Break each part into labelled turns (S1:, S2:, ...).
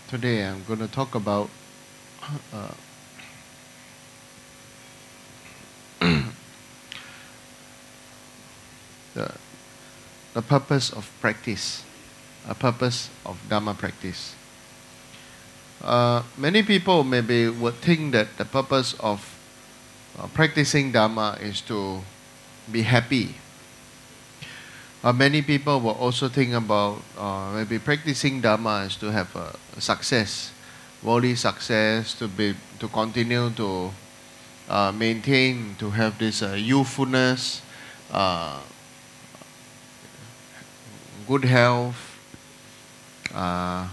S1: Today I'm going to talk about uh, the, the purpose of practice, a purpose of Dharma practice. Many people maybe would think that the purpose of practicing Dharma is to be happy. Many people will also think about maybe practicing Dharma is to have a success, worldly success, to continue to maintain, to have this youthfulness, uh, good health, uh,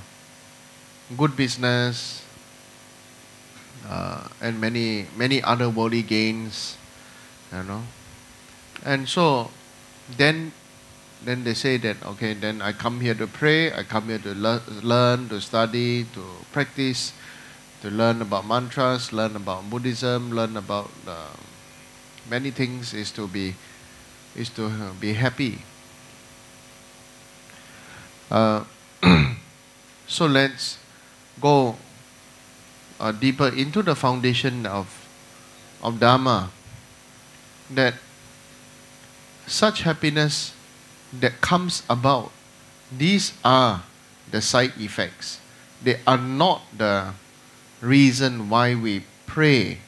S1: good business, and many other worldly gains, you know. And so then they say that, okay, then I come here to pray, I come here to learn, to study, to practice, to learn about mantras, learn about Buddhism, learn about many things, is to be happy. So let's go deeper into the foundation of Dharma, that such happiness that comes about, these are the side effects. They are not the reason why we pray,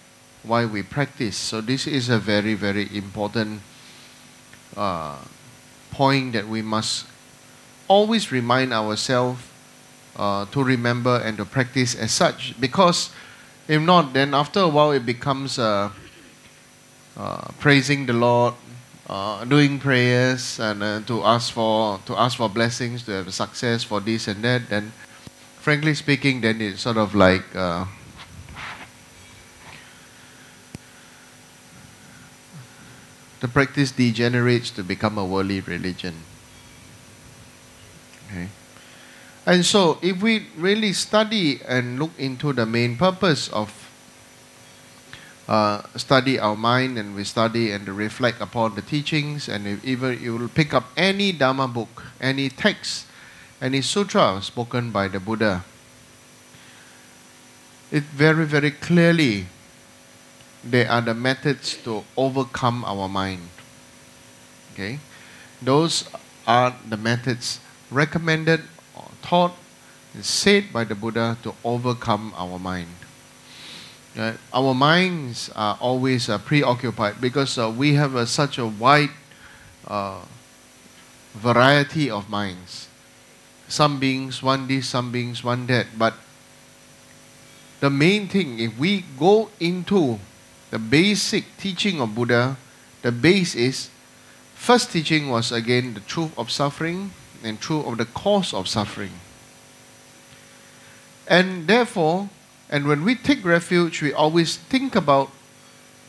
S1: why we practice. So this is a very, very important point that we must always remind ourselves to remember and to practice as such. Because if not, then after a while it becomes praising the Lord, doing prayers, and to ask for blessings, to have success for this and that. Then, frankly speaking, then it's sort of like the practice degenerates to become a worldly religion. Okay. And so, if we really study and look into the main purpose of study our mind, and we study and reflect upon the teachings, and if even you will pick up any Dharma book, any text, any sutra spoken by the Buddha, it very, very clearly, they are the methods to overcome our mind. Okay, those are the methods recommended or taught and said by the Buddha to overcome our mind. Our minds are always preoccupied because we have such a wide variety of minds. Some beings want this, some beings want that. But the main thing, if we go into the basic teaching of Buddha, the base is, first teaching was again the truth of suffering and truth of the cause of suffering. And therefore, and when we take refuge, we always think about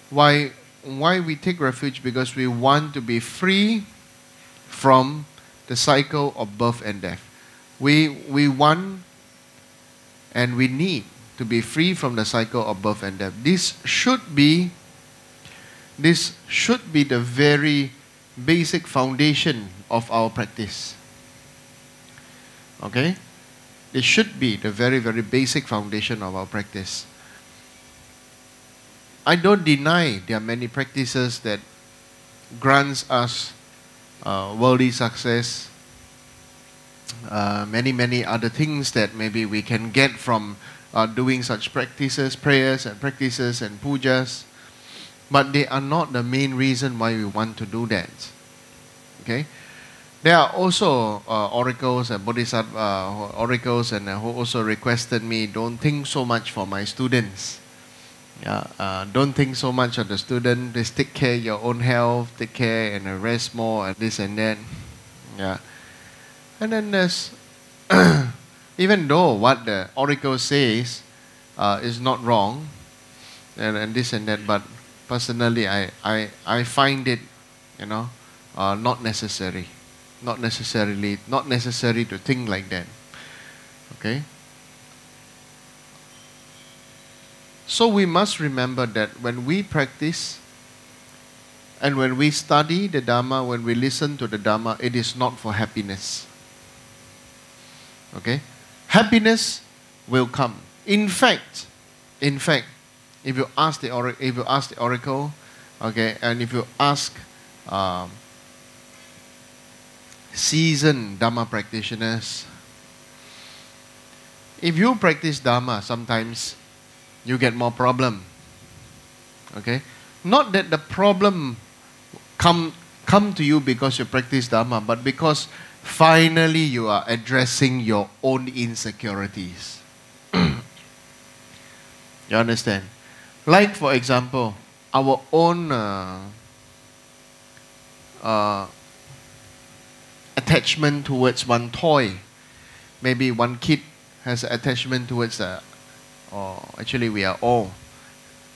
S1: why we take refuge, because we want to be free from the cycle of birth and death. We want and we need to be free from the cycle of birth and death. This should be the very basic foundation of our practice. Okay? It should be the very, very basic foundation of our practice. I don't deny there are many practices that grants us worldly success, many other things that maybe we can get from doing such practices, prayers and practices and pujas, but they are not the main reason why we want to do that. Okay? There are also oracles and bodhisattva oracles, and who also requested me, don't think so much for my students. Don't think so much of the student. Just take care of your own health, take care and rest more, and this and that. Yeah. And then there's, even though what the oracle says is not wrong, and this and that, but personally I find it, not necessary. Not necessary to think like that. Okay? So we must remember that when we practice, And when we study the Dharma, when we listen to the Dharma, it is not for happiness. Okay? Happiness will come. In fact, if you ask the oracle, okay, and if you ask seasoned Dharma practitioners, if you practice Dharma, sometimes you get more problem. Okay? Not that the problem come to you because you practice Dharma, but because finally you are addressing your own insecurities. You understand? Like, for example, our own attachment towards one toy. Maybe one kid has an attachment towards or actually we are all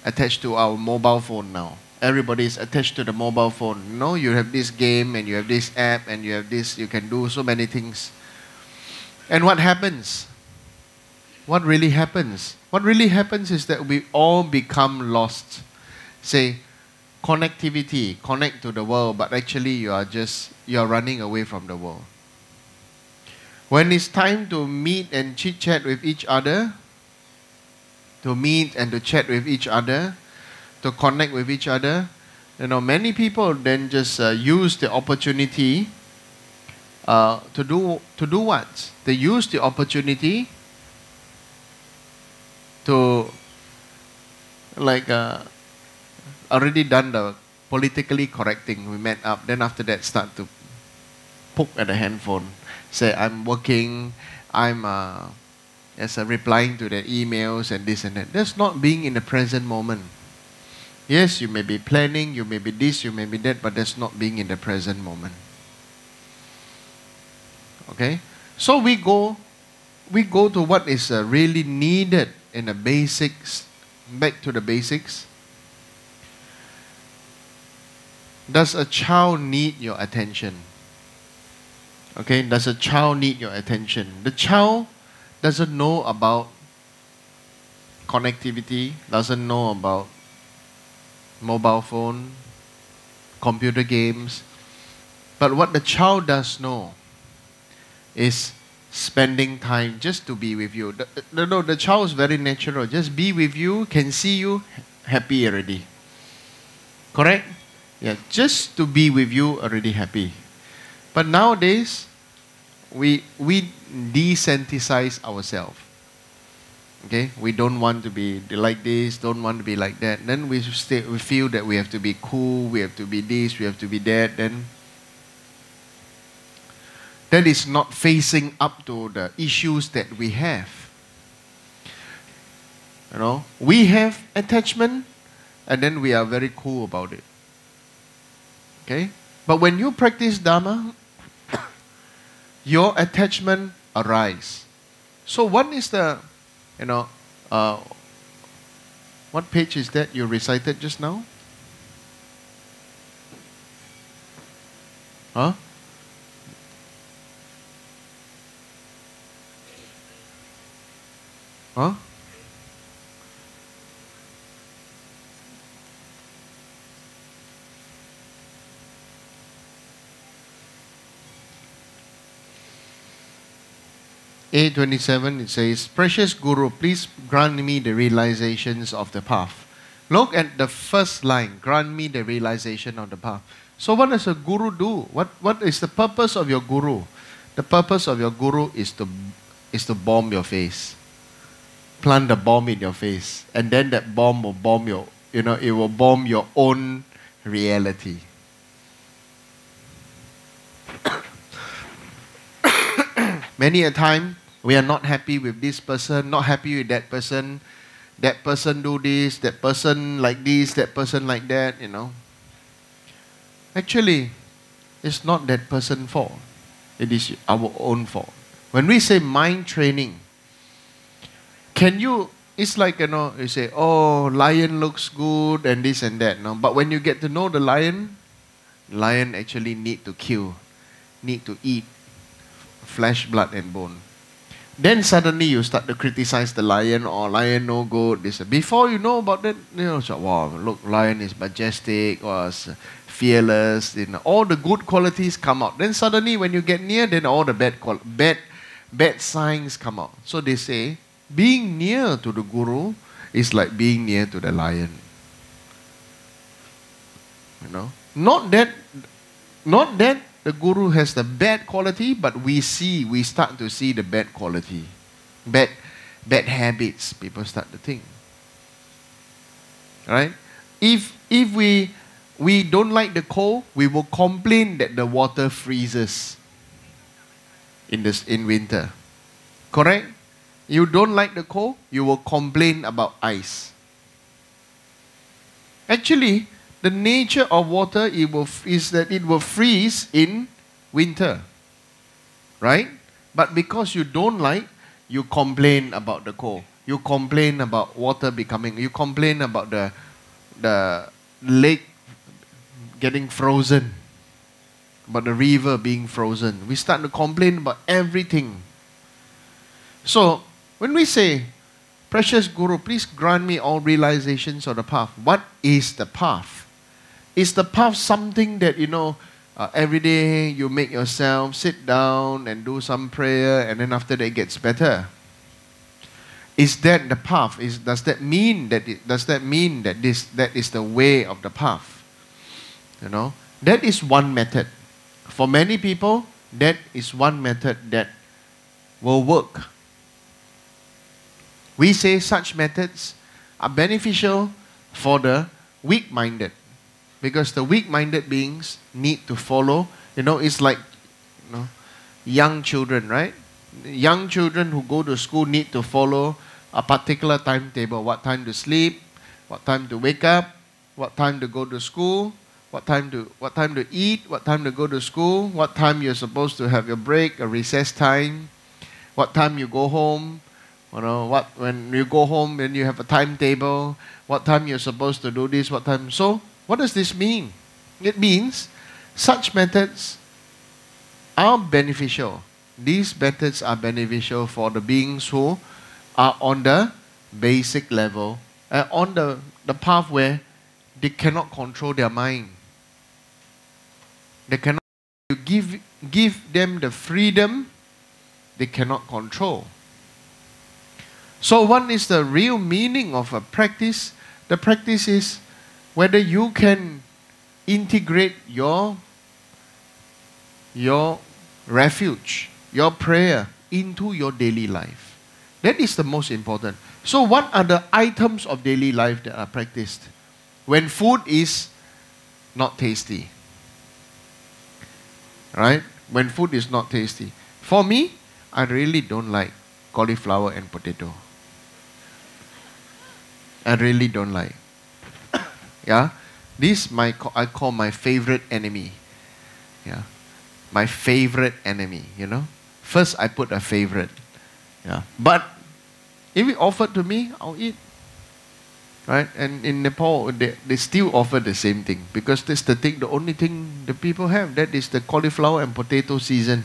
S1: attached to our mobile phone now. Everybody is attached to the mobile phone. You know, you have this game and you have this app and you have this, you can do so many things. And what happens? What really happens? What really happens is that we all become lost. Say, connectivity, connect to the world, but actually you are running away from the world. When it's time to meet and chit-chat with each other, to meet and to chat with each other, to connect with each other, you know, many people then just use the opportunity to do what? They use the opportunity to, like, already done the politically correct thing. We met up, then after that start to poke at the handphone, say I'm working, I'm replying to the emails and this and that. That's not being in the present moment. Yes, you may be planning, you may be this, you may be that, but that's not being in the present moment. Okay? So we go to what is really needed in the basics, back to the basics. Does a child need your attention? Okay, does a child need your attention? The child doesn't know about connectivity, doesn't know about mobile phone, computer games. But what the child does know is spending time just to be with you. The child is very natural. Just be with you, can see you, happy already. Correct? Yeah, just to be with you, already happy. But nowadays, we desensitize ourselves. Okay, we don't want to be like this, don't want to be like that. Then we feel that we have to be cool, we have to be this, we have to be that. Then that is not facing up to the issues that we have. You know, we have attachment, and then we are very cool about it. Okay, but when you practice Dharma, your attachment arise. So what is the, you know, what page is that you recited just now? Huh? Huh? A27, it says, Precious Guru, please grant me the realizations of the path. Look at the first line, grant me the realization of the path. So what does a guru do? What is the purpose of your guru? The purpose of your guru is to bomb your face. Plant the bomb in your face. And then that bomb will bomb it will bomb your own reality. Many a time, we are not happy with this person, not happy with that person do this, that person like this, that person like that, you know. Actually, it's not that person's fault. It is our own fault. When we say mind training, it's like, you know, you say, oh, lion looks good and this and that. No? But when you get to know the lion actually need to kill, need to eat flesh, blood and bone. Then suddenly you start to criticize the lion, or lion no good. This before you know about that, so, wow, look, lion is majestic, was fearless. All the good qualities come out. Then suddenly, when you get near, then all the bad signs come out. So they say, being near to the guru is like being near to the lion. Not that the guru has the bad quality, but we start to see the bad quality. Bad habits, people start to think. Right? If we don't like the cold, we will complain that the water freezes in winter. Correct? You don't like the cold, you will complain about ice. Actually, the nature of water is that it will freeze in winter. Right? But because you don't like, you complain about the cold. You complain about water you complain about the lake getting frozen, about the river being frozen. We start to complain about everything. So, when we say, precious Guru, please grant me all realizations of the path. What is the path? Is the path something that, every day you make yourself sit down and do some prayer, and then after that it gets better? Is that the path? Does that mean that that is the way of the path? That is one method. For many people, that is one method that will work. We say such methods are beneficial for the weak-minded, because the weak-minded beings need to follow. It's like young children, right? Young children who go to school need to follow a particular timetable. What time to sleep, what time to wake up, what time to go to school, what time to eat, what time to go to school, what time you're supposed to have your break, a recess time, what time you go home. When you go home, then you have a timetable. What time you're supposed to do this, what time. So, what does this mean? It means such methods are beneficial. These methods are beneficial for the beings who are on the basic level, on the path where they cannot control their mind. They cannot. You give them the freedom they cannot control. So what is the real meaning of a practice? The practice is whether you can integrate your refuge, your prayer into your daily life. That is the most important. So what are the items of daily life that are practiced when food is not tasty? Right? When food is not tasty. For me, I really don't like cauliflower and potato. I really don't like. Yeah? I call my favorite enemy. Yeah. My favorite enemy, First I put a favorite. Yeah. But if it offered to me, I'll eat. Right? And in Nepal, they still offer the same thing. Because that's the only thing the people have. That is the cauliflower and potato season.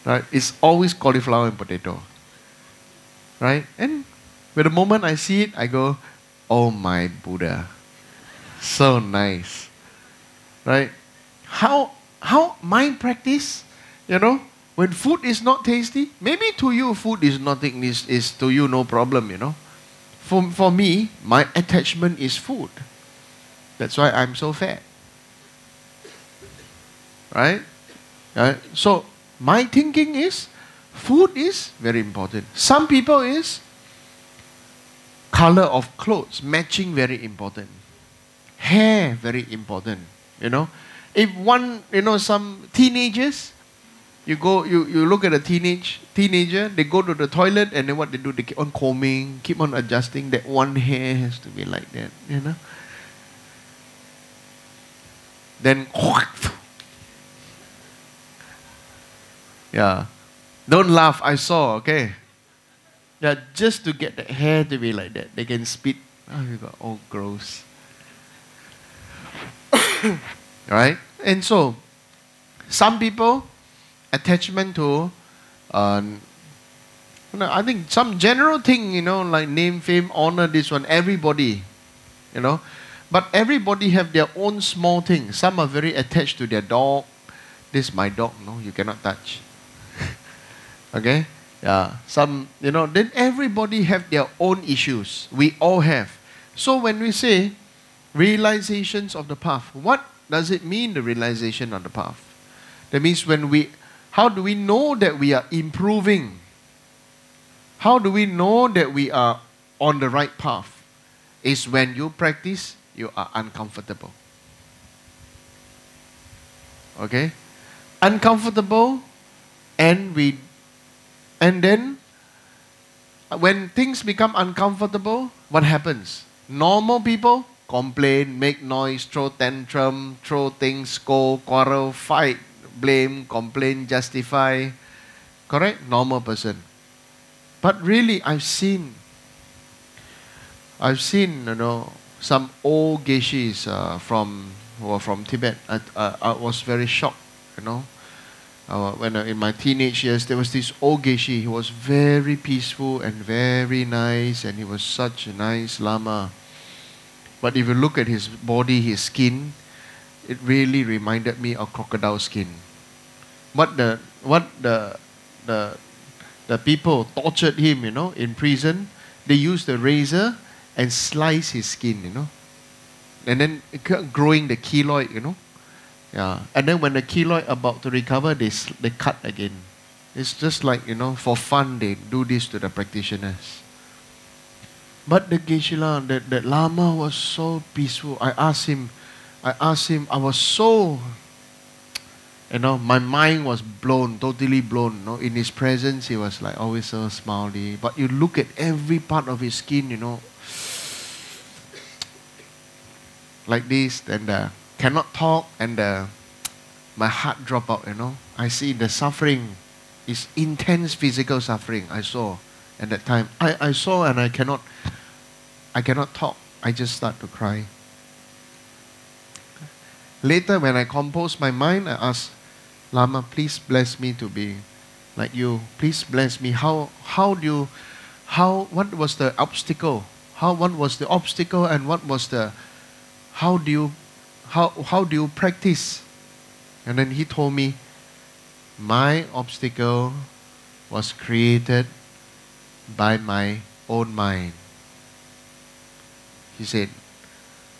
S1: Right? It's always cauliflower and potato. Right? And the moment I see it, I go, oh my Buddha. So nice. Right? How my practice, when food is not tasty, maybe to you food is nothing, is to you no problem, For me, my attachment is food. That's why I'm so fat. Right? So, my thinking is, food is very important. Some people is, color of clothes, matching very important. Hair, very important. If some teenagers, you look at a teenager, they go to the toilet, and then what they do, they keep on combing, keep on adjusting. That one hair has to be like that, Then, yeah. Don't laugh, I saw, okay? Yeah, just to get the hair to be like that. They can spit. Oh, you got all gross. Right? And so, some people, attachment to No, I think some general thing, like name, fame, honor, this one, everybody, you know. But everybody have their own small things. Some are very attached to their dog. This is my dog, no, you cannot touch. Okay? Yeah. Some, then everybody have their own issues. We all have. So when we say realizations of the path, what does it mean, the realization of the path? That means how do we know that we are improving? How do we know that we are on the right path? Is when you practice, you are uncomfortable. Okay? Uncomfortable, and then when things become uncomfortable, what happens? Normal people complain, make noise, throw tantrum, throw things, scold, quarrel, fight, blame, complain, justify. Correct? Normal person. But really, I've seen, some old geishis who are from Tibet. I was very shocked, when in my teenage years, there was this old geishi. He was very peaceful and very nice, and he was such a nice lama. But if you look at his body, his skin, it really reminded me of crocodile skin. What the people tortured him, in prison. They used the razor and slice his skin, and then it kept growing the keloid, Yeah, and then when the keloid about to recover, they cut again. It's just like, for fun they do this to the practitioners. But the Geshe-la, that Lama was so peaceful. I asked him, I was so, my mind was blown, totally blown. In his presence, he was like always so smiley. But you look at every part of his skin, like this, and cannot talk, and my heart drop out, I see the suffering is intense physical suffering. I saw at that time. I saw, and I cannot talk. I just start to cry. Later, when I composed my mind, I asked Lama, please bless me to be like you. Please bless me. What was the obstacle? What was the obstacle, and what was how do you practice? And then he told me, my obstacle was created by my own mind.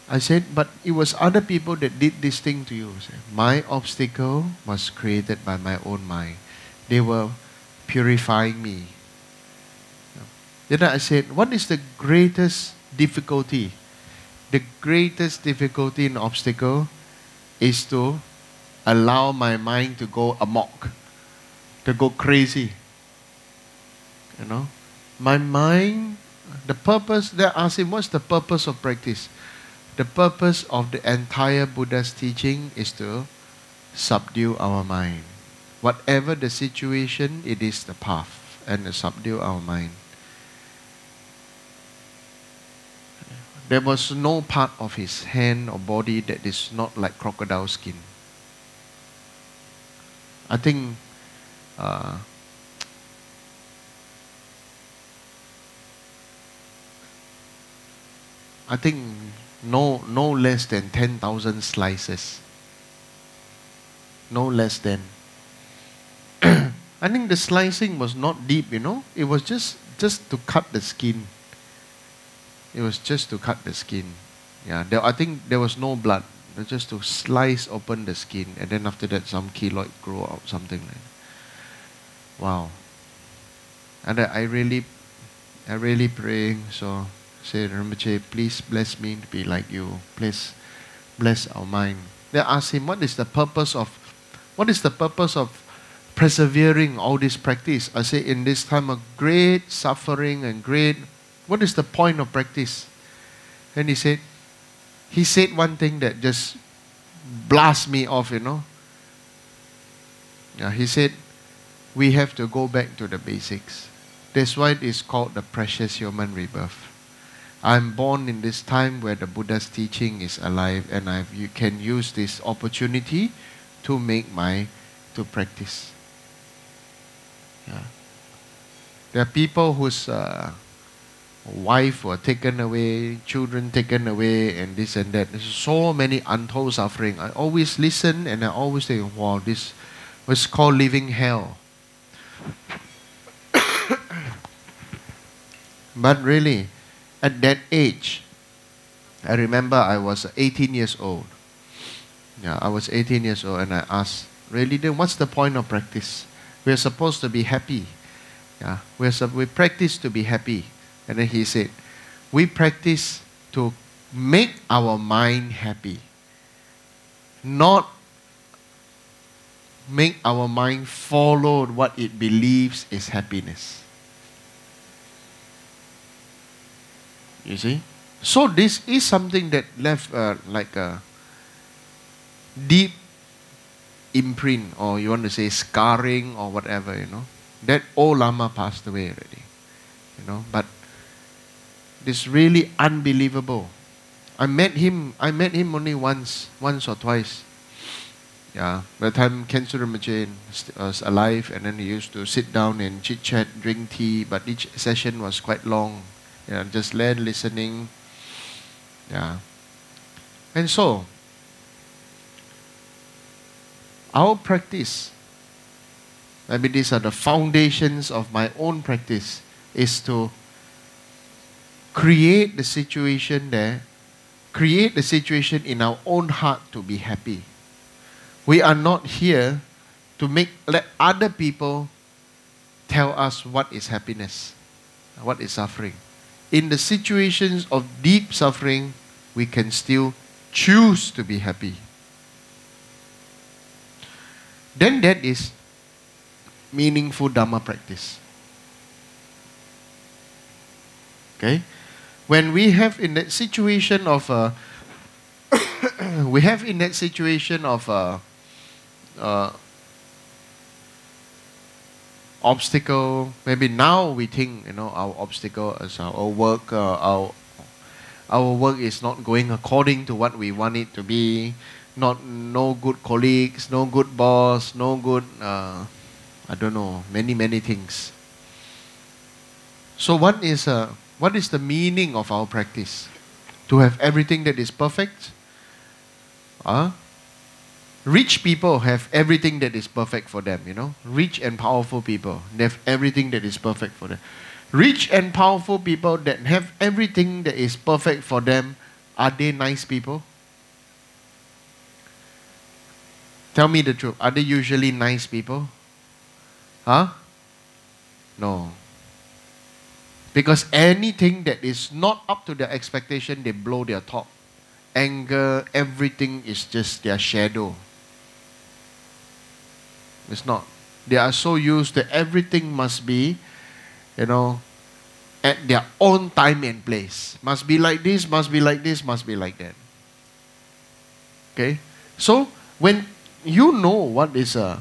S1: I said, but it was other people that did this thing to you. My obstacle was created by my own mind. They were purifying me. Then I said, what is the greatest difficulty? The greatest difficulty and obstacle is to allow my mind to go amok, to go crazy. My mind, the purpose, they asked him, what's the purpose of practice? The purpose of the entire Buddha's teaching is to subdue our mind. Whatever the situation, it is the path, and to subdue our mind. There was no part of his hand or body that is not like crocodile skin. I think no less than 10,000 slices. No less than. I think the slicing was not deep, It was just to cut the skin. It was just to cut the skin. Yeah, I think there was no blood. Just to slice open the skin, and then after that some keloid grow out, something like that. Wow. And I really praying, so say, Rinpoche, please bless me to be like you. Please bless our mind. They asked him, what is the purpose of persevering all this practice? I say, in this time of great suffering and what is the point of practice? And he said one thing that just blasted me off, Yeah, he said, we have to go back to the basics. That's why it is called the precious human rebirth. I'm born in this time where the Buddha's teaching is alive, and you can use this opportunity to practice. Yeah. There are people whose wife were taken away, children taken away, and this and that. There's so many untold suffering. I always listen and I always think, wow, this was called living hell. But really, at that age, I remember I was 18 years old. Yeah, I was 18 years old and I asked, really then what's the point of practice? We're supposed to be happy. Yeah, we practice to be happy. And then he said, we practice to make our mind happy. Not make our mind follow what it believes is happiness. You see? So this is something that left like a deep imprint, or you want to say scarring or whatever, you know. That old Lama passed away already, you know. But it's really unbelievable. I met him only once or twice. Yeah, by the time Khensu Rinpoche was alive, and then he used to sit down and chit chat, drink tea, but each session was quite long. Yeah, just listening. Yeah. And so, our practice, maybe these are the foundations of my own practice, is to create the situation in our own heart to be happy. We are not here to let other people tell us what is happiness, what is suffering. In the situations of deep suffering, we can still choose to be happy. Then that is meaningful Dharma practice. Okay? When we have in that situation of obstacle, maybe now we think, you know, our obstacle is our work, our work is not going according to what we want it to be, no good colleagues, no good boss, no good, I don't know, many things. So what is the meaning of our practice? To have everything that is perfect? Rich people have everything that is perfect for them, you know. Rich and powerful people, they have everything that is perfect for them. Rich and powerful people that have everything that is perfect for them, are they nice people? Tell me the truth. Are they usually nice people? No. Because anything that is not up to their expectation, they blow their top. Anger, everything is just their shadow. It's not. They are so used that everything must be, you know, at their own time and place. Must be like this, must be like this, must be like that. Okay? So, when you know what is a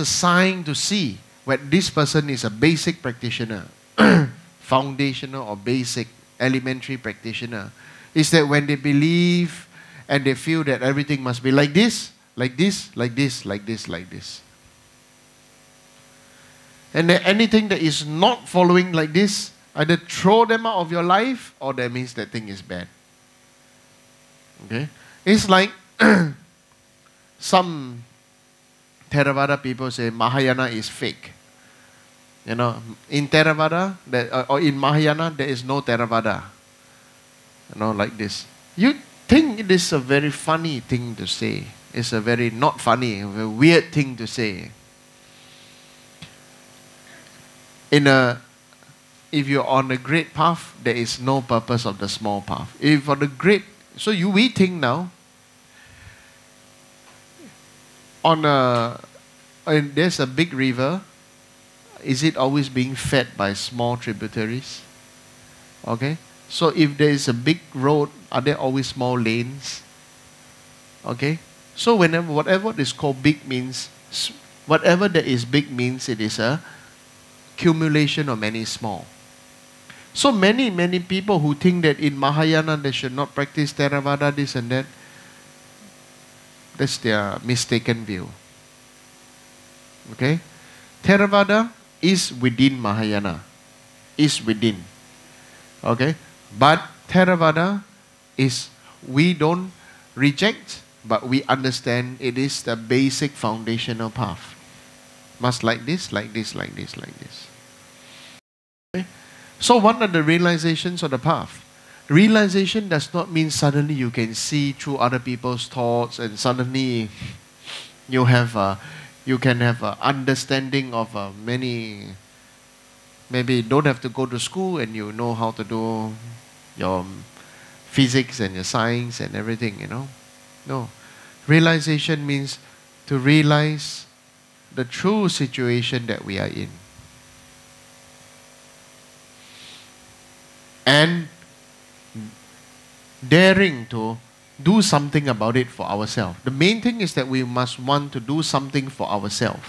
S1: sign to see when this person is a basic practitioner, foundational or basic, elementary practitioner, is that when they believe and they feel that everything must be like this, like this, like this, like this, like this. And then anything that is not following like this, either throw them out of your life, or that means that thing is bad. Okay? It's like some Theravada people say Mahayana is fake. You know, in Theravada, or in Mahayana, there is no Theravada. You know, like this. You think it is a very funny thing to say. It's a very not funny, a very weird thing to say. If you're on a great path, there is no purpose of the small path. If on the great, so we think now, there's a big river, is it always being fed by small tributaries? Okay? So if there is a big road, are there always small lanes? Okay? So whatever is called big means, whatever that is big means it is a accumulation of many small. So many people who think that in Mahayana they should not practice Theravada, this and that, that's their mistaken view. Okay? Theravada is within Mahayana. Is within. Okay? But Theravada is, we don't reject, but we understand it is the basic foundational path. Must like this, like this, like this, like this. Okay? So what are the realizations of the path? Realization does not mean suddenly you can see through other people's thoughts and suddenly you can have a understanding of many. Maybe you don't have to go to school and you know how to do your physics and your science and everything, No. Realization means to realize the true situation that we are in. And daring to do something about it for ourselves. The main thing is that we must want to do something for ourselves.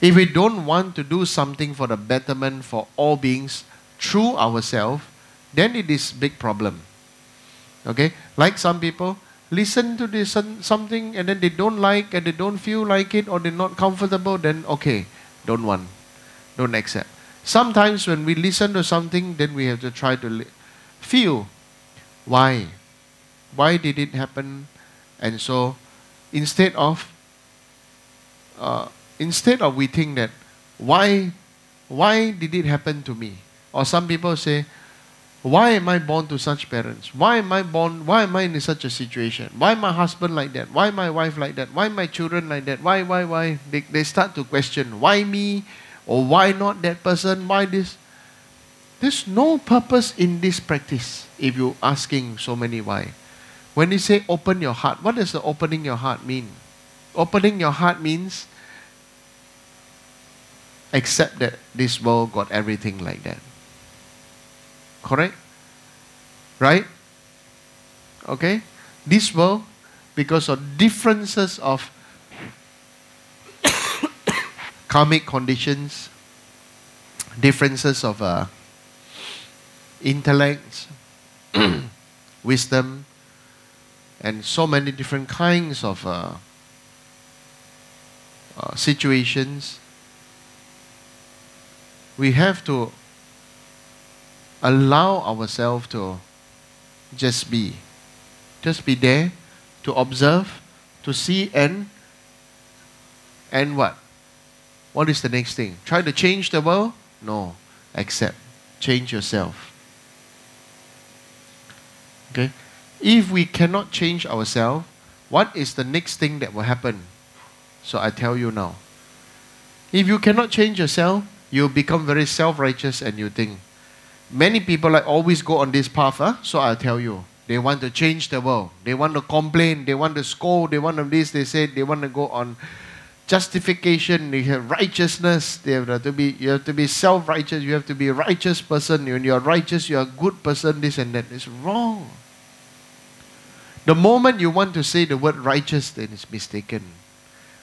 S1: If we don't want to do something for the betterment for all beings through ourselves, then it is big problem. Okay? Like some people listen to this something and then they don't like and they don't feel like it or they're not comfortable, then okay, don't accept. Sometimes when we listen to something, then we have to try to feel why did it happen, and so instead of we think that why did it happen to me, or some people say, why am I born to such parents? Why am I in such a situation? Why my husband like that? Why my wife like that? Why my children like that? Why? They start to question, why me? Or why not that person? Why this? There's no purpose in this practice if you're asking so many why. When you say open your heart, what does the opening your heart mean? Opening your heart means accept that this world got everything like that. Correct? Right? Okay? This world, because of differences of karmic conditions, differences of intellect, wisdom, and so many different kinds of situations, we have to allow ourselves to just be there, to observe, to see, and what? What is the next thing? Try to change the world? No. Accept. Change yourself. Okay? If we cannot change ourselves, what is the next thing that will happen? So I tell you now. If you cannot change yourself, you become very self-righteous and you think. Many people always go on this path, so I'll tell you. They want to change the world. They want to complain. They want to scold. They want to this. They say they want to go on justification. They have righteousness. You have to be self-righteous. You have to be a righteous person. When you are righteous, you are a good person. This and that. It's wrong. The moment you want to say the word righteous, then it's mistaken.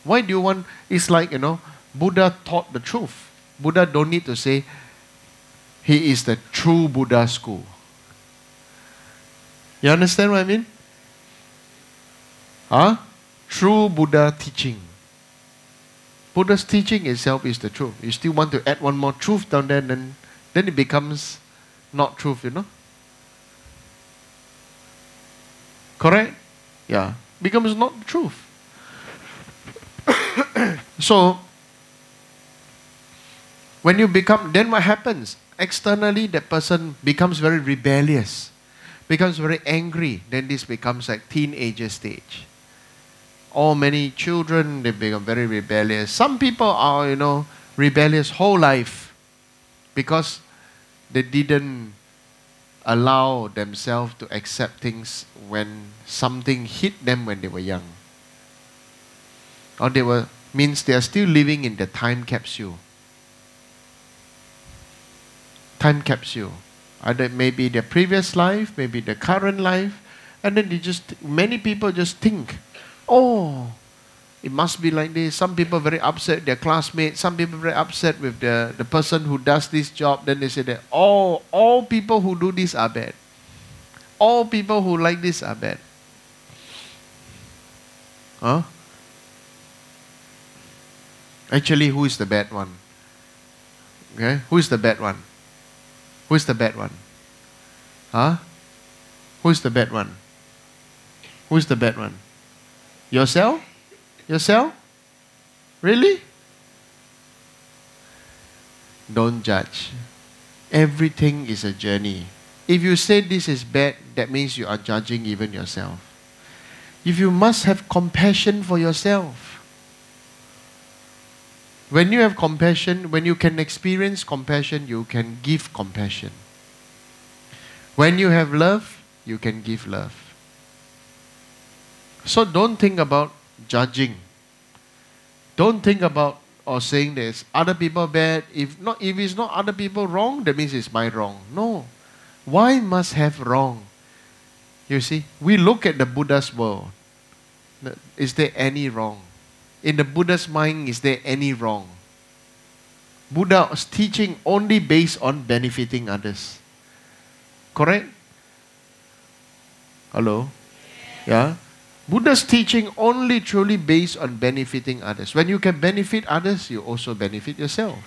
S1: Why do you want? It's like, Buddha taught the truth. Buddha don't need to say, he is the true Buddha school. You understand what I mean? True Buddha teaching. Buddha's teaching itself is the truth. You still want to add one more truth down there, then it becomes not truth, Correct? Yeah. Becomes not the truth. So, when you become, then what happens? Externally, that person becomes very rebellious, becomes very angry. Then this becomes like teenager stage. Many children, they become very rebellious. Some people are, rebellious whole life because they didn't allow themselves to accept things when something hit them when they were young. Or means they are still living in the time capsule. Time capsule. Either maybe their previous life, maybe the current life, and then many people just think, it must be like this. Some people very upset with their classmates. Some people very upset with the person who does this job. Then they say that all people who do this are bad. All people who like this are bad. Actually, who is the bad one? Okay? Who is the bad one? Who is the bad one? Huh? Who is the bad one? Who is the bad one? Yourself? Yourself? Really? Don't judge. Everything is a journey. If you say this is bad, that means you are judging even yourself. If you must have compassion for yourself. When you have compassion, when you can experience compassion, you can give compassion. When you have love, you can give love. So don't think about judging. Don't think about or saying there's other people bad. If it's not other people wrong, that means it's my wrong. No. Why must have wrong? You see, we look at the Buddha's world. Is there any wrong? In the Buddha's mind, is there any wrong? Buddha's teaching only based on benefiting others. Correct? Hello? Yeah? Buddha's teaching only truly based on benefiting others. When you can benefit others, you also benefit yourself.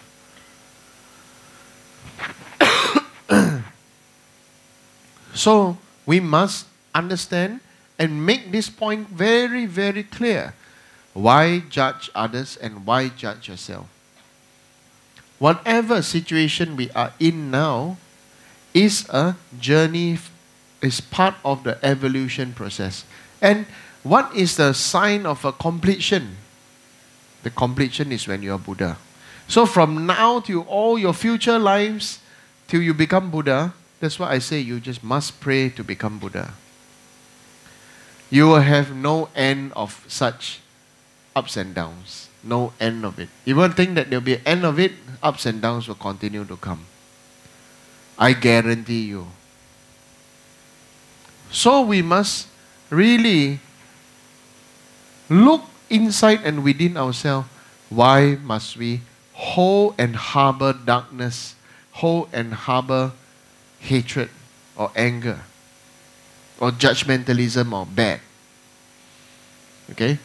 S1: So, we must understand and make this point very, very clear. Why judge others and why judge yourself? Whatever situation we are in now is a journey, is part of the evolution process. And what is the sign of a completion? The completion is when you are Buddha. So from now to all your future lives, till you become Buddha, that's why I say you just must pray to become Buddha. You will have no end of such ups and downs. No end of it. You won't think that there will be an end of it, ups and downs will continue to come. I guarantee you. So we must really look inside and within ourselves. Why must we hold and harbor darkness, hold and harbor hatred or anger or judgmentalism or bad? Okay?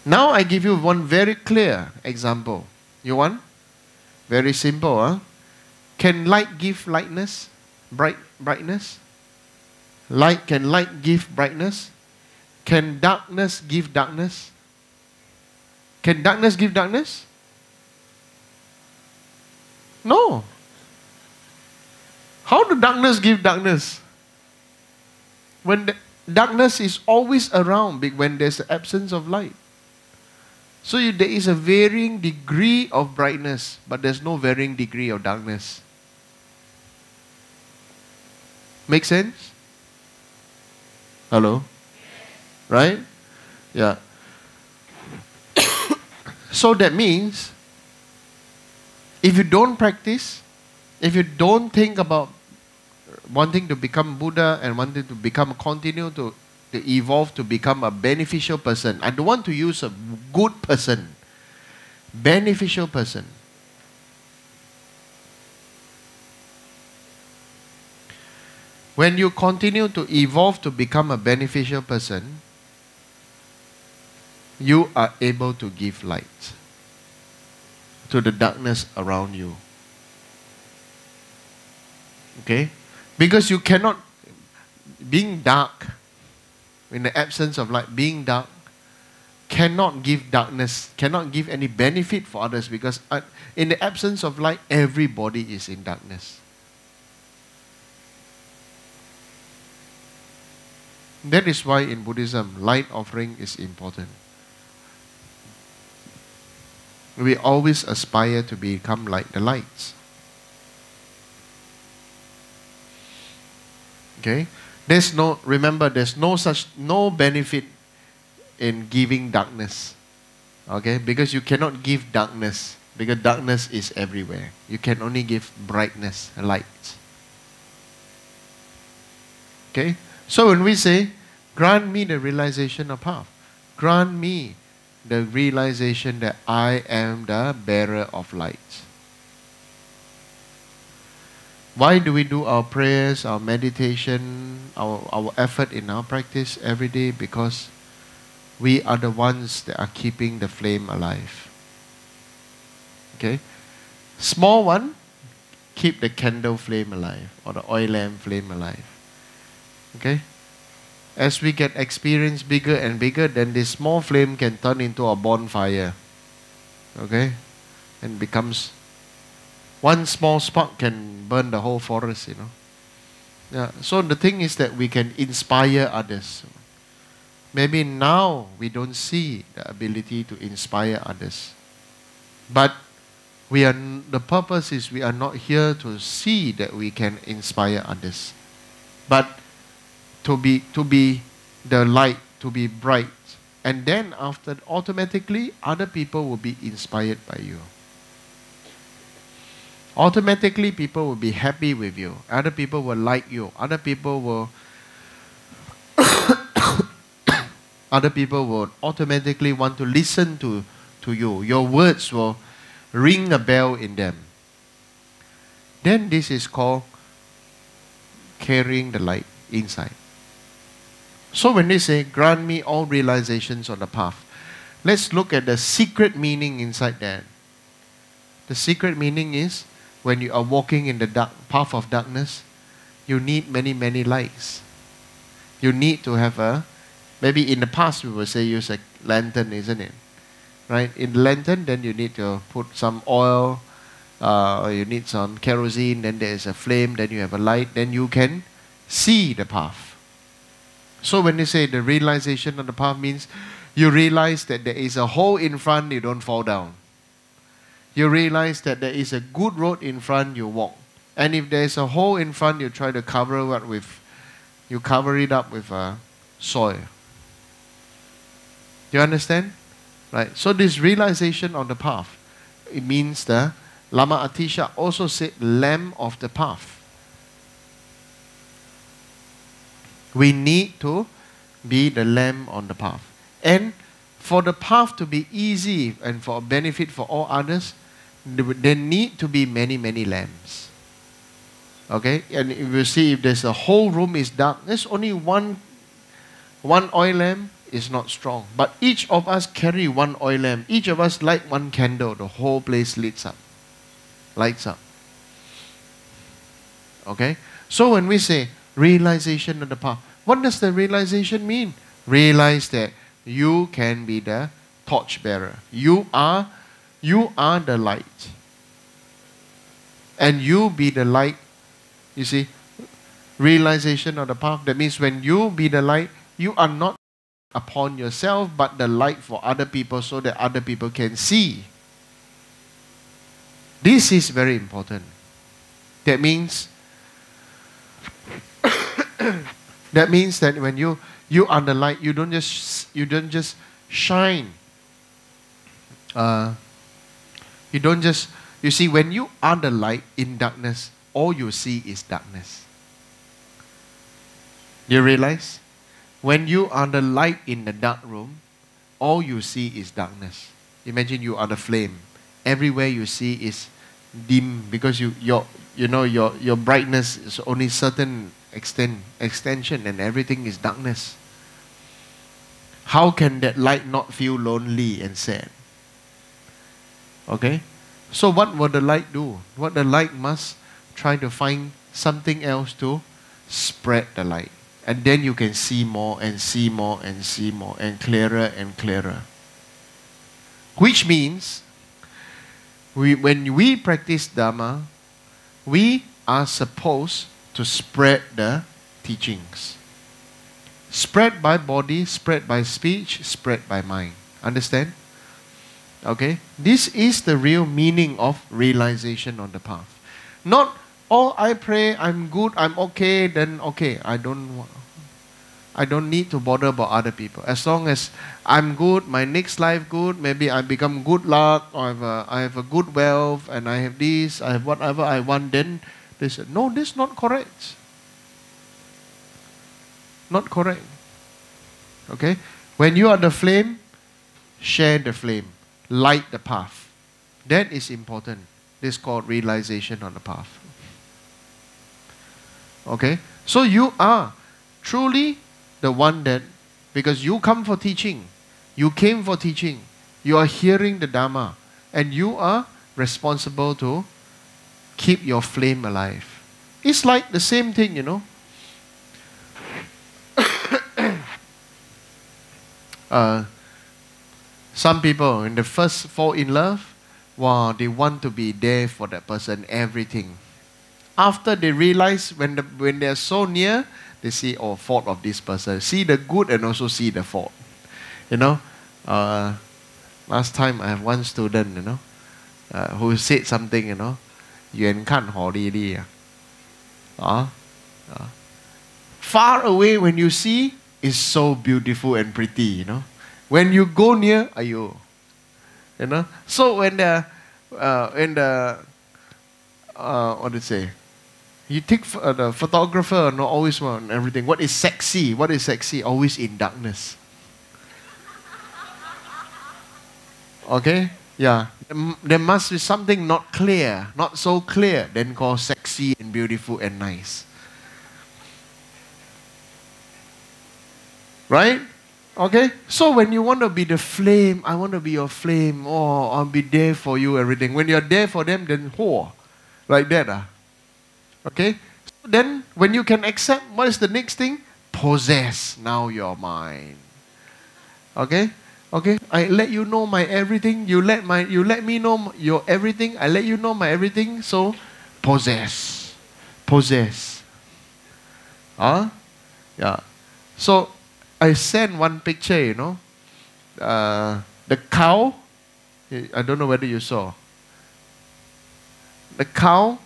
S1: Now I give you one very clear example. You want? Very simple. Huh? Can light give lightness? Brightness? Can light give brightness? Can darkness give darkness? Can darkness give darkness? No. How do darkness give darkness? When the darkness is always around when there's an absence of light. So there is a varying degree of brightness, but there's no varying degree of darkness. Make sense? Hello? Right? Yeah. So that means, if you don't practice, if you don't think about wanting to become Buddha and wanting to continue to evolve to become a beneficial person. I don't want to use a good person. Beneficial person. When you continue to evolve to become a beneficial person, you are able to give light to the darkness around you. Okay? Because you cannot, being dark, in the absence of light, being dark, cannot give darkness, cannot give any benefit for others, because in the absence of light, everybody is in darkness. That is why in Buddhism, light offering is important. We always aspire to become like the lights. Okay? Remember, there's no benefit in giving darkness. Okay? Because you cannot give darkness. Because darkness is everywhere. You can only give brightness, light. Okay? So when we say, grant me the realization of path, grant me the realization that I am the bearer of light. Why do we do our prayers, our meditation, our effort in our practice every day? Because we are the ones that are keeping the flame alive. Okay? Small one, keep the candle flame alive or the oil lamp flame alive. Okay? As we get experience bigger and bigger, then this small flame can turn into a bonfire. Okay? And becomes, one small spark can burn the whole forest, you know. Yeah. So the thing is that we can inspire others. Maybe now we don't see the ability to inspire others. But the purpose is we are not here to see that we can inspire others. But to be the light, to be bright. And then after, automatically, other people will be inspired by you. Automatically, people will be happy with you. Other people will like you. Other people will automatically want to listen to you. Your words will ring a bell in them. Then this is called carrying the light inside. So when they say, grant me all realizations on the path, let's look at the secret meaning inside that. The secret meaning is, when you are walking in the dark path of darkness, you need many, many lights. You need to have maybe in the past we would say use a lantern, isn't it? Right? In the lantern, then you need to put some oil, or you need some kerosene, then there is a flame, then you have a light, then you can see the path. So when you say the realization of the path means, you realize that there is a hole in front, you don't fall down. You realize that there is a good road in front, you walk. And if there is a hole in front, you try to cover it up with soil. You understand? Right. So this realization of the path, it means the Lama Atisha also said lamp of the path. We need to be the lamp on the path. And for the path to be easy and for a benefit for all others, there need to be many, many lamps. Okay? And if you see, if there's a whole room is dark, there's only one oil lamp is not strong. But each of us carry one oil lamp. Each of us light one candle. The whole place lights up. Okay? So when we say realization of the path, what does the realization mean? Realize that you can be the torch bearer. You are the light. And you be the light. You see, realization of the path, that means when you be the light, you are not upon yourself, but the light for other people so that other people can see. This is very important. That means that when you are the light, you don't just shine. You see, when you are the light in darkness, all you see is darkness. You realize? When you are the light in the dark room, all you see is darkness. Imagine you are the flame. Everywhere you see is dim because your brightness is only certain extension and everything is darkness. How can that light not feel lonely and sad? Okay? So what will the light do? What the light must try to find something else to spread the light. And then you can see more and see more and see more and clearer. Which means, when we practice Dharma, we are supposed to spread the teachings. Spread by body, spread by speech, spread by mind. Understand? Okay? This is the real meaning of realization on the path. Not, oh, I pray, I'm good, I'm okay, then okay, I don't need to bother about other people. As long as I'm good, my next life good, maybe I become good luck, or I have a good wealth, and I have this, I have whatever I want, then they said, no, this is not correct. Not correct. Okay? When you are the flame, share the flame. Light the path. That is important. This is called realization on the path. Okay? So you are truly the one that, because you come for teaching, you came for teaching, you are hearing the Dharma, and you are responsible to keep your flame alive. It's like the same thing, you know. Some people, when they first fall in love, wow, they want to be there for that person, everything. After they realize, when they are so near, they see, oh, fault of this person. See the good and also see the fault. You know, last time I have one student, you know, who said something, you know, 遠看好麗麗啊. Far away when you see, it's so beautiful and pretty, you know. When you go near, ayo, you know. So when the what do you say? You take the photographer, not always want everything. What is sexy? What is sexy? Always in darkness. Okay? Yeah. There must be something not clear, not so clear, then called sexy and beautiful and nice. Right? Okay? So when you want to be the flame, I want to be your flame. Oh, I'll be there for you, everything. When you're there for them, then like that. Okay? So then, when you can accept, what is the next thing? Possess. Now you're mine. Okay? Okay? I let you know my everything. You let me know your everything. I let you know my everything. So, possess. Possess. Yeah. So, I sent one picture, you know. The cow. I don't know whether you saw. The cow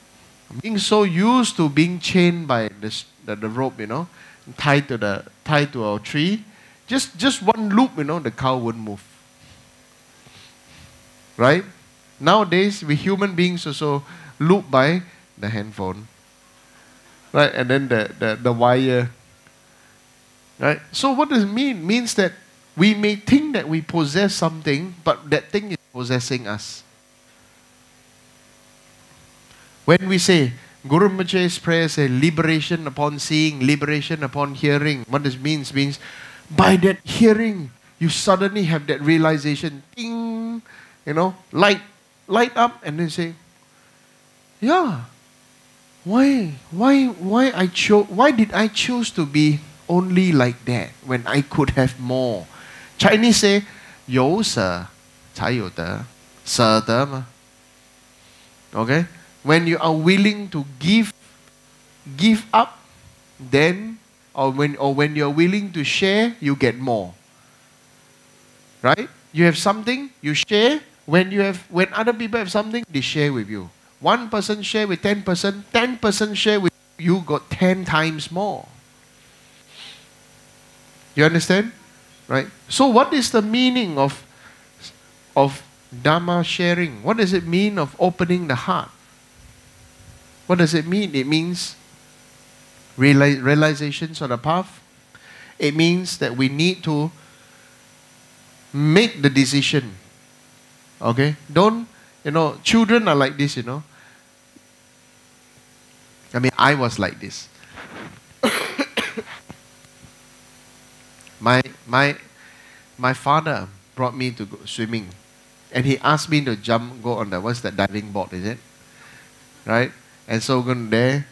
S1: being so used to being chained by the rope, you know, tied to a tree. Just one loop, you know, the cow wouldn't move. Right? Nowadays, we human beings also looped by the handphone. Right? And then the wire. Right? So what does it mean? It means that we may think that we possess something, but that thing is possessing us. When we say, Guru Maje's prayer say, liberation upon seeing, liberation upon hearing. What this means by that hearing, you suddenly have that realization, ding, you know, light up, and then say, yeah, why did I choose to be only like that when I could have more? Chinese say, 有舍才有得，舍得嘛. Okay? When you are willing to give up, then, or when you're willing to share, you get more. Right? You have something, you share. When other people have something, they share with you. 1 person share with 10%, 10% share with you, got 10 times more. You understand? Right? So what is the meaning of Dharma sharing? What does it mean of opening the heart? What does it mean? It means realizations on the path. It means that we need to make the decision. Okay? Don't, you know, children are like this, you know. I mean, I was like this. My father brought me to go swimming. And he asked me to go on what's that diving board, is it? Right? And so going there,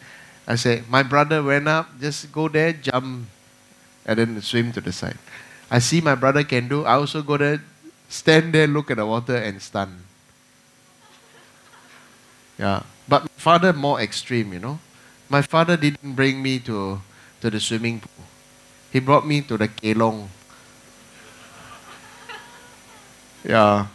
S1: I said, my brother went up, just go there, jump, and then swim to the side. I see my brother can do, I also go there, stand there, look at the water and stun. Yeah. But my father more extreme, you know. My father didn't bring me to the swimming pool. He brought me to the Choling. Yeah.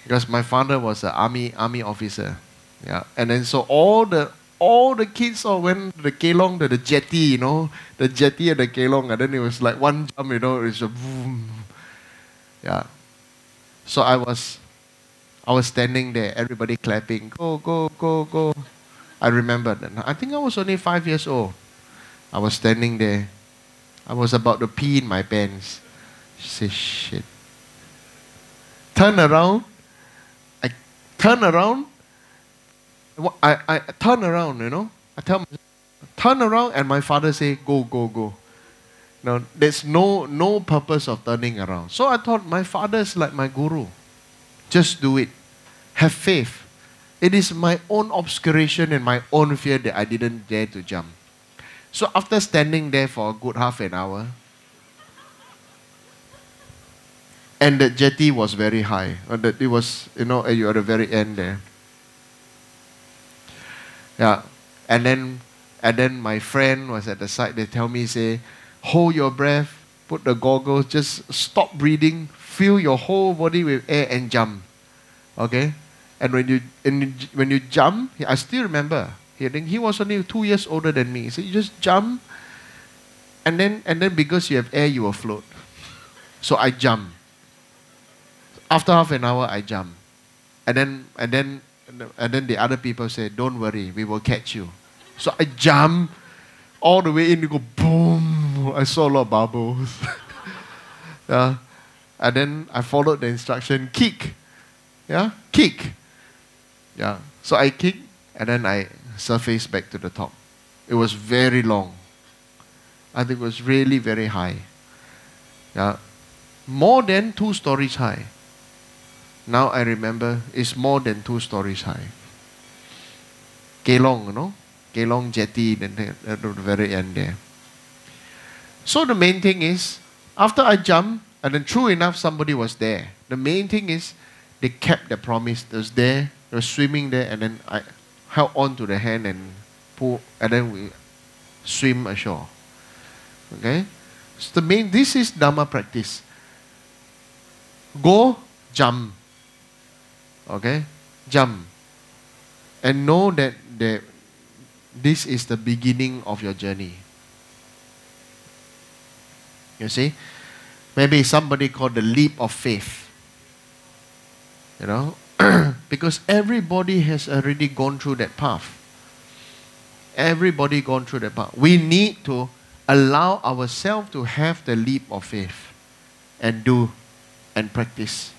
S1: Because my father was an army officer. Yeah. And then so all the kids all went to the Choling, to the jetty, you know, the jetty at the Choling, and then it was like one jump, you know, it was a boom. Yeah. So I was standing there, everybody clapping, go, go, go, go. I remember that. I think I was only 5 years old. I was standing there. I was about to pee in my pants. She said, shit. Turn around. I turn around, you know. I tell myself, turn around, and my father say, go, go, go. No, there's no purpose of turning around. So I thought my father is like my guru. Just do it. Have faith. It is my own obscuration and my own fear that I didn't dare to jump. So after standing there for a good half an hour, and the jetty was very high. It was, you're at the very end there. Yeah. And then my friend was at the side. They tell me, say, hold your breath, put the goggles, just stop breathing, fill your whole body with air and jump. Okay? And when you jump, I still remember, he was only 2 years older than me. So you just jump, and then because you have air, you will float. So I jump. After half an hour, I jump. And then the other people say, don't worry, we will catch you. So I jump all the way in, you go boom. I saw a lot of bubbles. Yeah. And then I followed the instruction, kick. Yeah, kick. Yeah. So I kick, and then I surfaced back to the top. It was very long. I think it was really very high. Yeah. More than 2 stories high. Now I remember it's more than 2 stories high. Choling, Choling jetty, then at the very end there. So the main thing is, after I jumped, and then true enough, somebody was there. The main thing is, they kept the promise. They was there, they were swimming there, and then I held on to the hand and pull, and then we swim ashore. Okay? So this is Dharma practice. Go, jump. Okay? Jump. And know that this is the beginning of your journey. You see? Maybe somebody called the leap of faith. Because everybody has already gone through that path. Everybody gone through that path. We need to allow ourselves to have the leap of faith and do and practice.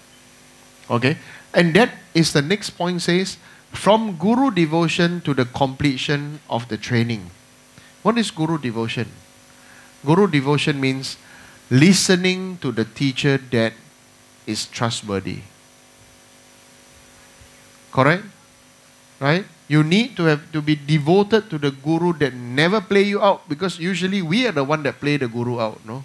S1: Okay? And that is the next point says, from Guru devotion to the completion of the training. What is Guru devotion? Guru devotion means listening to the teacher that is trustworthy. Correct? Right? You need to have to be devoted to the Guru that never play you out, because usually we are the one that play the Guru out, no?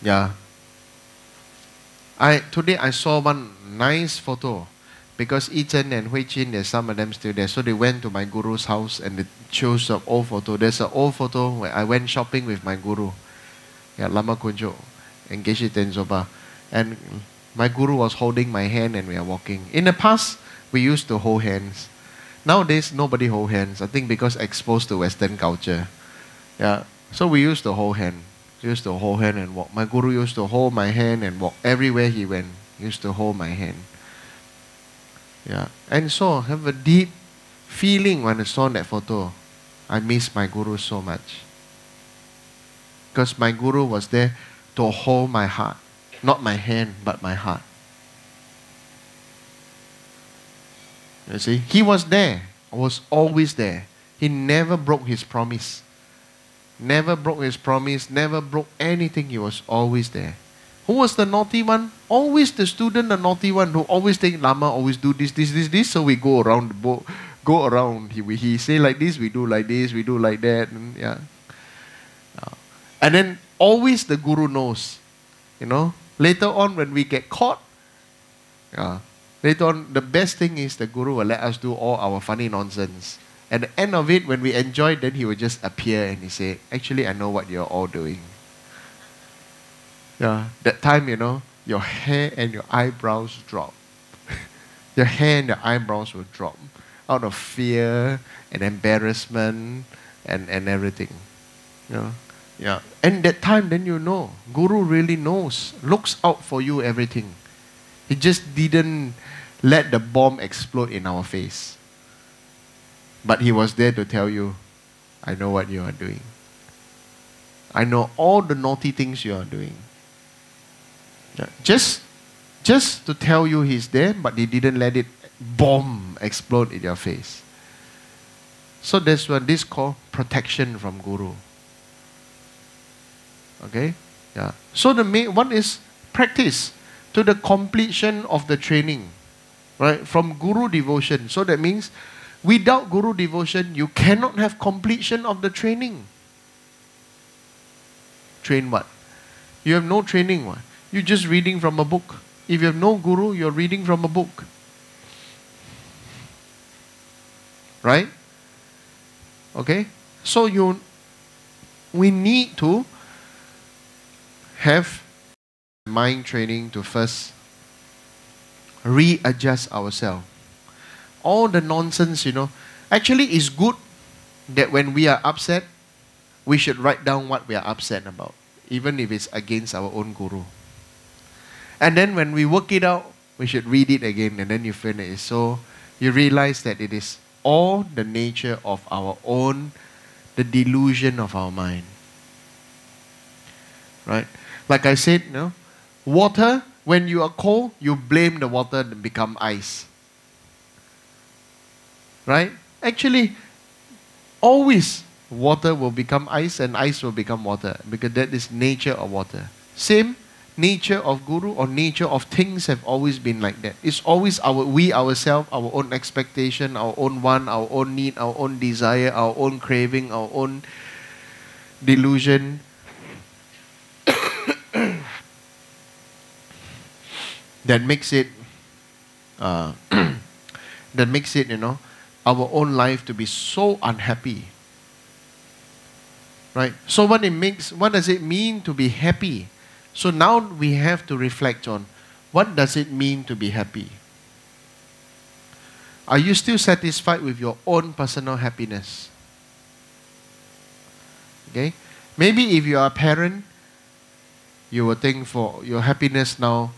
S1: Yeah. Today I saw one nice photo, because Yichen and Hui Chin, there's some of them still there. So they went to my Guru's house and they chose an old photo. There's an old photo where I went shopping with my Guru. Yeah, Lama Kunjo and Geshe Tenzoba. And my Guru was holding my hand and we are walking. In the past, we used to hold hands. Nowadays, nobody hold hands. I think because exposed to Western culture. Yeah. So we used to hold hand. Used to hold hand and walk. My Guru used to hold my hand and walk. Everywhere he went, he used to hold my hand. Yeah. And so, have a deep feeling when I saw that photo. I miss my Guru so much. Because my Guru was there to hold my heart. Not my hand, but my heart. You see? He was there. Was always there. He never broke his promise. Never broke his promise, never broke anything. He was always there. Who was the naughty one? Always the student, the naughty one, who always think Lama always do this. So we go around the boat, go around. He say like this, we do like this, we do like that. And, yeah. And then always the Guru knows. Later on when we get caught, later on the best thing is the Guru will let us do all our funny nonsense. At the end of it, when we enjoy, then he will just appear and he say, actually, I know what you're all doing. Yeah, that time, your hair and your eyebrows drop. Your hair and your eyebrows will drop out of fear and embarrassment and everything. Yeah. And that time, then Guru really knows, looks out for you, everything. He just didn't let the bomb explode in our face. But he was there to tell you, I know what you are doing. I know all the naughty things you are doing. Yeah. Just to tell you he's there, but he didn't let it bomb explode in your face. So that's what this called protection from Guru. Okay? Yeah. So the main one is practice to the completion of the training, right? From guru devotion. So that means without guru devotion, you cannot have completion of the training. Train what? You have no training. What? You're just reading from a book. If you have no guru, you're reading from a book. Right? Okay? So we need to have mind training to first readjust ourselves. All the nonsense, actually it's good that when we are upset, we should write down what we are upset about, even if it's against our own guru. And then when we work it out, we should read it again, and then you finish. So you realize that it is all the nature of our own, the delusion of our mind. Right? Like I said, water, when you are cold, you blame the water and become ice. Right? Actually, always water will become ice and ice will become water, because that is nature of water. Same nature of guru or nature of things have always been like that. It's always we ourselves, our own expectation, our own want, our own need, our own desire, our own craving, our own delusion. That makes it our own life to be so unhappy. Right? So what does it mean to be happy? So now we have to reflect on, what does it mean to be happy? Are you still satisfied with your own personal happiness? Okay? Maybe if you are a parent, you will think for your happiness now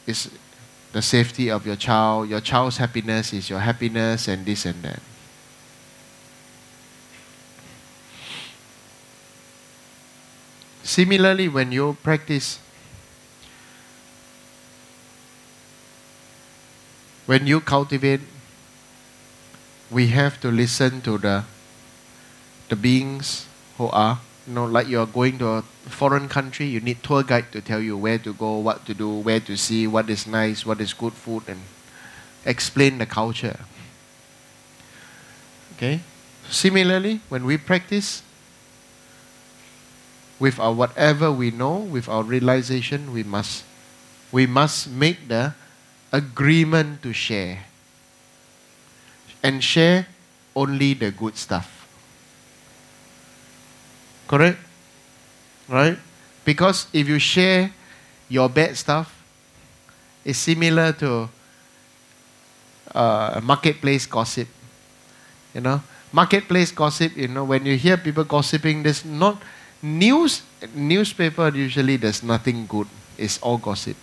S1: is the safety of your child. Your child's happiness is your happiness, and this and that. Similarly, when you practice, when you cultivate, we have to listen to the beings who are, like you are going to a foreign country, you need tour guide to tell you where to go, what to do, where to see, what is nice, what is good food, and explain the culture. Okay? Similarly, when we practice, with our whatever we know, with our realization, we must make the agreement to share. And share only the good stuff. Correct? Right? Because if you share your bad stuff, it's similar to marketplace gossip. Marketplace gossip, when you hear people gossiping, there's not newspaper usually there's nothing good. It's all gossip.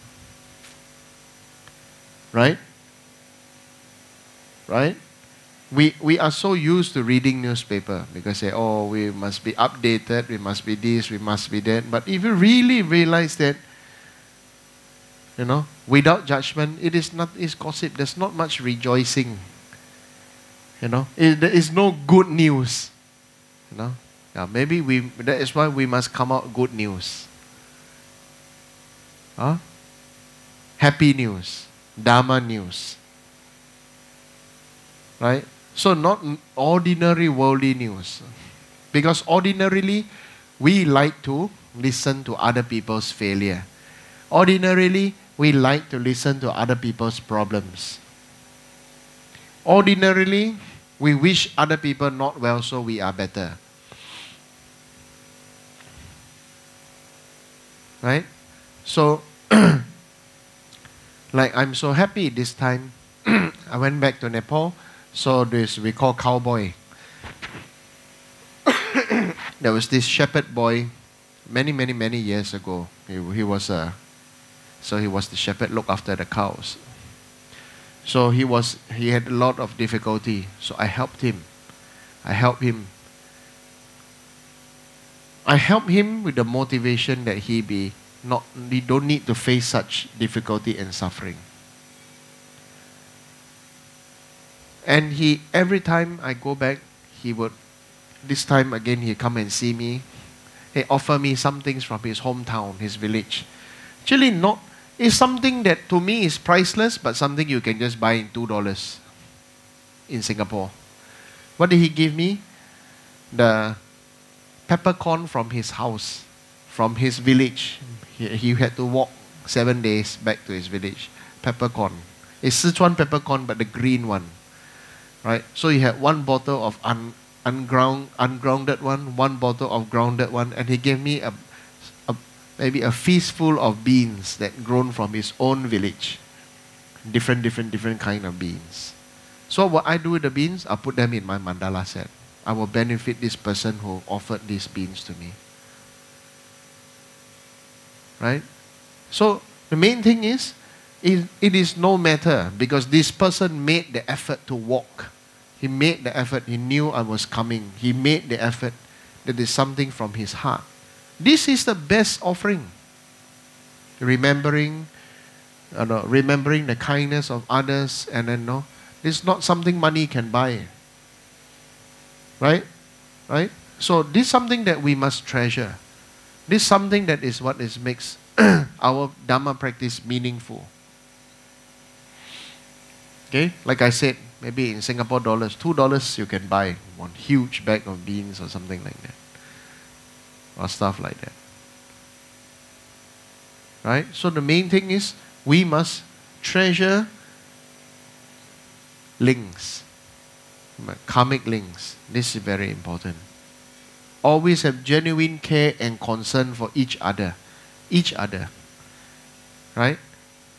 S1: Right? Right? We are so used to reading newspaper because say, we must be updated, we must be this, we must be that. But if you really realize that, without judgment, it's gossip. There's not much rejoicing. There is no good news. Yeah, maybe that is why we must come out good news. Happy news. Dharma news. Right? So not ordinary worldly news. Because ordinarily, we like to listen to other people's failure. Ordinarily, we like to listen to other people's problems. Ordinarily, we wish other people not well so we are better. Right? So, like I'm so happy this time. I went back to Nepal. So this we call cowboy. There was this shepherd boy many years ago. He was the shepherd, looked after the cows. So he had a lot of difficulty. So I helped him. I helped him with the motivation that he don't need to face such difficulty and suffering. And every time I go back, this time again he come and see me. he offered me some things from his hometown, his village. Actually, not. It's something that to me is priceless, but something you can just buy in $2 in Singapore. What did he give me? The peppercorn from his house, from his village. He had to walk 7 days back to his village. Peppercorn. It's Sichuan peppercorn, but the green one. Right? So he had one bottle of ungrounded one bottle of grounded one, and he gave me maybe a feastful of beans that grown from his own village. Different kind of beans. So what I do with the beans, I put them in my mandala set. I will benefit this person who offered these beans to me. Right? So the main thing is, it is no matter, because this person made the effort to walk. He made the effort. He knew I was coming. He made the effort. That is something from his heart. This is the best offering. Remembering the kindness of others, and then it's not something money can buy. Right? Right? So this is something that we must treasure. This is something that is what makes our Dharma practice meaningful. Okay? Like I said, maybe in Singapore dollars, $2 you can buy one huge bag of beans or something like that. Or stuff like that. Right? So the main thing is, we must treasure links. Karmic links. This is very important. Always have genuine care and concern for each other. Each other. Right?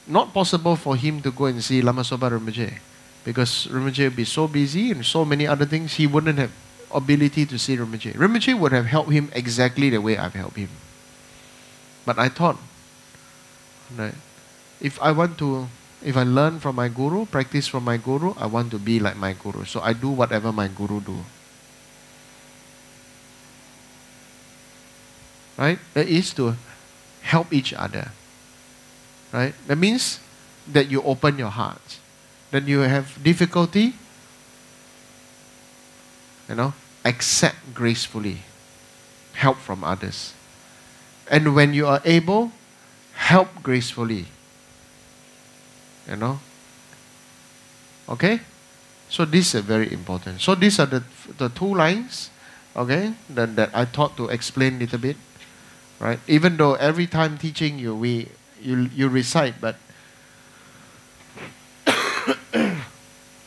S1: Not possible for him to go and see Lama Soba Rinpoche, because Rinpoche would be so busy and so many other things, he wouldn't have ability to see Rinpoche. Rinpoche would have helped him exactly the way I've helped him. But I thought, right, if I learn from my guru, practice from my guru, I want to be like my guru. So I do whatever my guru do. Right? That is to help each other. Right? That means that you open your heart. That you have difficulty, accept gracefully help from others. And when you are able, help gracefully. Okay? So these are very important. So these are the two lines, okay, that I thought to explain a little bit. Right? Even though every time teaching you recite, but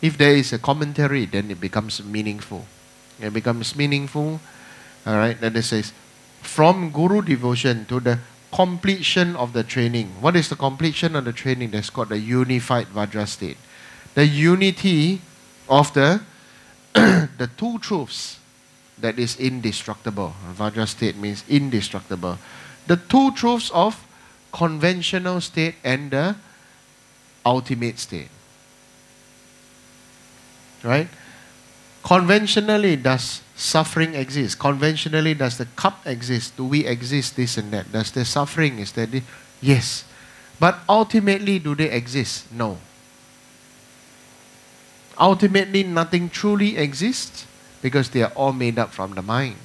S1: if there is a commentary, then it becomes meaningful. It becomes meaningful. Alright, then it says, from Guru devotion to the completion of the training. What is the completion of the training? That's called the unified Vajra state. The unity of the two truths that is indestructible. Vajra state means indestructible. The two truths of conventional state and the ultimate state. Right? Conventionally, does suffering exist? Conventionally, does the cup exist? Do we exist, this and that? Does there suffering? Is there yes. But ultimately, do they exist? No. Ultimately, nothing truly exists because they are all made up from the mind.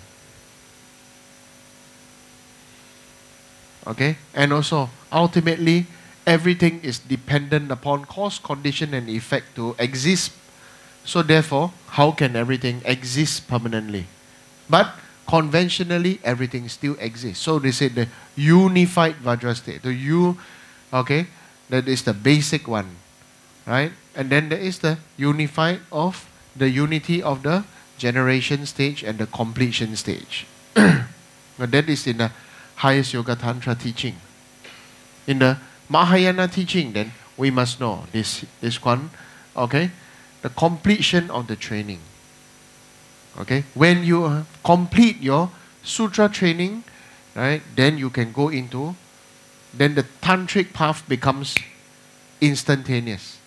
S1: Okay? And also, ultimately, everything is dependent upon cause, condition, and effect to exist. So therefore, how can everything exist permanently? But conventionally, everything still exists. So they say the unified Vajra state. Okay, that is the basic one, right? And then there is the unity of the generation stage and the completion stage. Now that is in the highest Yoga Tantra teaching. In the Mahayana teaching, then we must know this one, okay? The completion of the training. Okay? When you complete your sutra training, right, then you can go into, then the tantric path becomes instantaneous.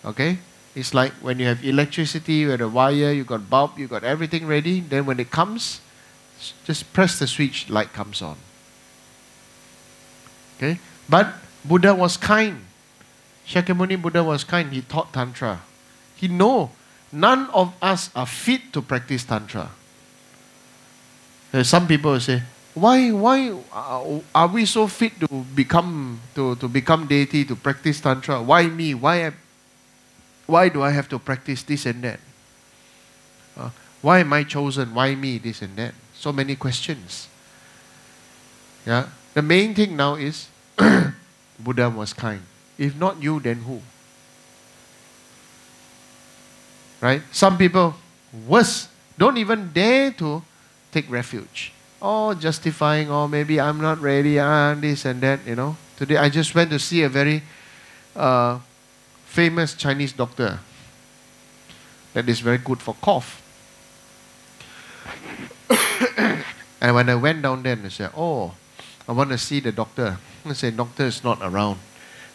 S1: Okay? It's like when you have electricity, you have a wire, you got bulb, you got everything ready, then when it comes, just press the switch, light comes on. Okay? But Buddha was kind. Shakyamuni Buddha was kind. He taught Tantra. He knows none of us are fit to practice Tantra. Some people will say, Why are we so fit to become deity, to practice tantra? Why me? Why do I have to practice this and that? Why am I chosen? Why me? This and that. So many questions. Yeah. The main thing now is Buddha was kind. If not you, then who? Right? Some people, worse, don't even dare to take refuge. Or justifying, or maybe I'm not ready, this and that, you know. Today I just went to see a very famous Chinese doctor that is very good for cough. And when I went down there, and said, oh, I want to see the doctor. I said, doctor is not around.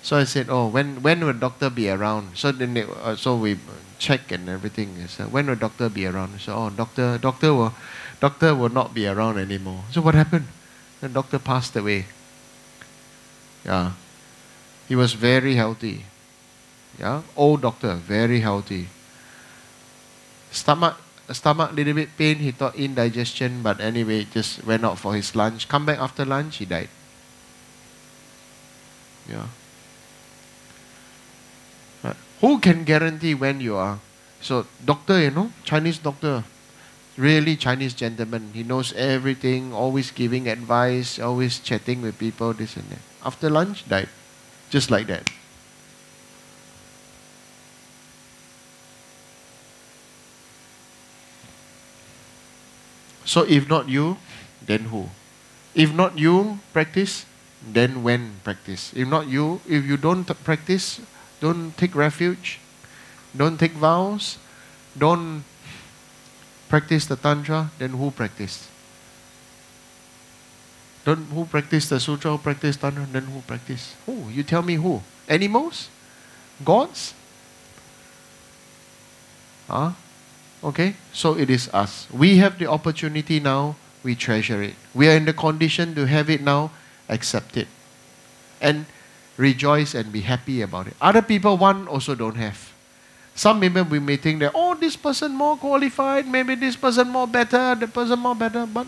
S1: So I said, oh, when will doctor be around? So then so we check and everything. I said, when will doctor be around? I said, oh, doctor will not be around anymore. So what happened? The doctor passed away. Yeah. He was very healthy. Yeah. Old doctor, very healthy. Stomach little bit pain, he thought indigestion, but anyway, just went out for his lunch. Come back after lunch, he died. Yeah. Right. Who can guarantee when you are? So, doctor, you know, Chinese doctor, really Chinese gentleman. He knows everything, always giving advice, always chatting with people, this and that. After lunch, died. Just like that. So if not you, then who? If not you practice, then when practice? If not you, if you don't practice, don't take refuge, don't take vows, don't practice the tantra, then who practice? Who practice the sutra, who practice tantra, then who practice? Who? You tell me who? Animals? Gods? Huh? Okay, so it is us. We have the opportunity now, we treasure it. We are in the condition to have it now, accept it. And rejoice and be happy about it. Other people want, also don't have. Some people we may think that, oh, this person more qualified, maybe this person more better, that person more better. But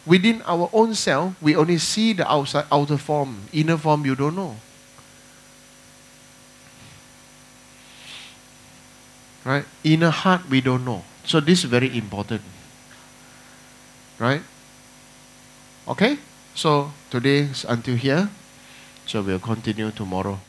S1: within our own self, we only see the outer form. Inner form, you don't know. Right? Inner heart, we don't know. So this is very important. Right? Okay? So today is until here. So we'll continue tomorrow.